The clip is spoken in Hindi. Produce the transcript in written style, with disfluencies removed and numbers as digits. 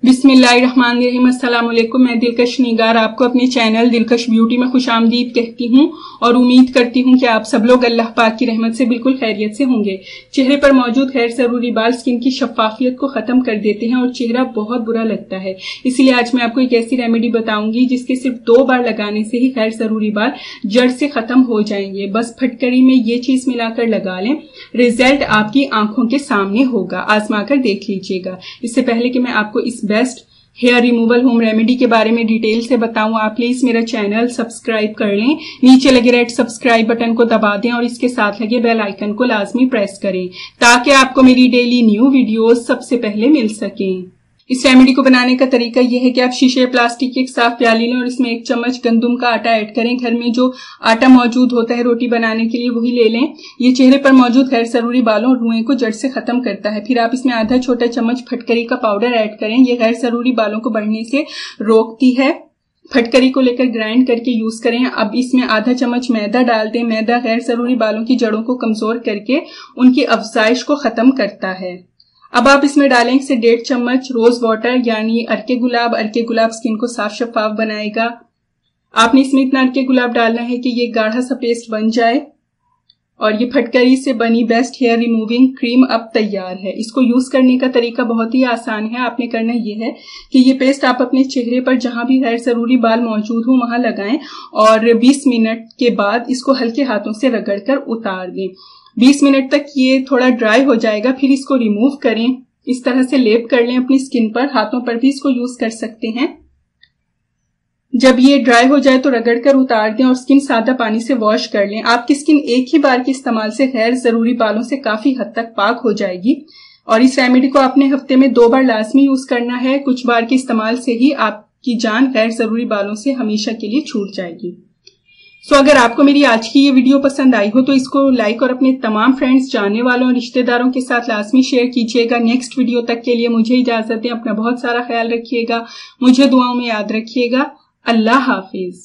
बिस्मिल्लाहिर्रहमानिर्रहीम। अस्सलाम वालेकुम। मैं दिलकश निगार आपको अपने चैनल दिलकश ब्यूटी में खुशामदीद कहती हूँ और उम्मीद करती हूँ कि आप सब लोग अल्लाह पाक की रहमत से बिल्कुल खैरियत से होंगे। चेहरे पर मौजूद गैर जरूरी बाल स्किन की शफाफियत को खत्म कर देते हैं और चेहरा बहुत बुरा लगता है। इसीलिए आज मैं आपको एक ऐसी रेमेडी बताऊंगी जिसके सिर्फ 2 बार लगाने से ही गैर जरूरी बाल जड़ से खत्म हो जाएंगे। बस फटकड़ी में ये चीज मिलाकर लगा लें, रिजल्ट आपकी आंखों के सामने होगा। आजमा कर देख लीजिएगा। इससे पहले कि मैं आपको इस best hair removal home remedy के बारे में डिटेल से बताऊं, आप प्लीज मेरा चैनल सब्सक्राइब कर लें। नीचे लगे रेड सब्सक्राइब बटन को दबा दें और इसके साथ लगे बेल आइकन को लाजमी प्रेस करें ताकि आपको मेरी डेली न्यू वीडियोस सबसे पहले मिल सकें। इस रेमेडी को बनाने का तरीका यह है कि आप शीशे प्लास्टिक की एक साफ प्याली लें और इसमें 1 चम्मच गंदम का आटा ऐड करें। घर में जो आटा मौजूद होता है रोटी बनाने के लिए वही ले लें। ये चेहरे पर मौजूद गैर जरूरी बालों और रुएं को जड़ से खत्म करता है। फिर आप इसमें आधा छोटा चम्मच फटकरी का पाउडर ऐड करें। ये गैर जरूरी बालों को बढ़ने से रोकती है। फटकरी को लेकर ग्राइंड करके यूज करें। अब इसमें आधा चम्मच मैदा डाल दें। मैदा गैर जरूरी बालों की जड़ों को कमजोर करके उनकी अफजाइश को खत्म करता है। अब आप इसमें डालें से 1.5 चम्मच रोज वाटर यानी अर्के गुलाब स्किन को साफ शफाफ बनाएगा। आपने इसमें इतना अर्के गुलाब डालना है कि ये गाढ़ा सा पेस्ट बन जाए और ये फटकरी से बनी बेस्ट हेयर रिमूविंग क्रीम अब तैयार है। इसको यूज करने का तरीका बहुत ही आसान है। आपने करना ये है कि ये पेस्ट आप अपने चेहरे पर जहां भी गैर जरूरी बाल मौजूद हो वहां लगाएं और 20 मिनट के बाद इसको हल्के हाथों से रगड़कर उतार दें। 20 मिनट तक ये थोड़ा ड्राई हो जाएगा, फिर इसको रिमूव करें। इस तरह से लेप कर लें अपनी स्किन पर। हाथों पर भी इसको यूज कर सकते हैं। जब ये ड्राई हो जाए तो रगड़ कर उतार दें और स्किन सादा पानी से वॉश कर लें। आपकी स्किन एक ही बार के इस्तेमाल से गैर जरूरी बालों से काफी हद तक पाक हो जाएगी। और इस रेमेडी को आपने हफ्ते में 2 बार लाजमी यूज करना है। कुछ बार के इस्तेमाल से ही आपकी जान गैर जरूरी बालों से हमेशा के लिए छूट जाएगी। अगर आपको मेरी आज की ये वीडियो पसंद आई हो तो इसको लाइक और अपने तमाम फ्रेंड्स, जानने वालों और रिश्तेदारों के साथ लाजमी शेयर कीजिएगा। नेक्स्ट वीडियो तक के लिए मुझे इजाजत दें। अपना बहुत सारा ख्याल रखिएगा। मुझे दुआओं में याद रखिएगा। अल्लाह हाफिज।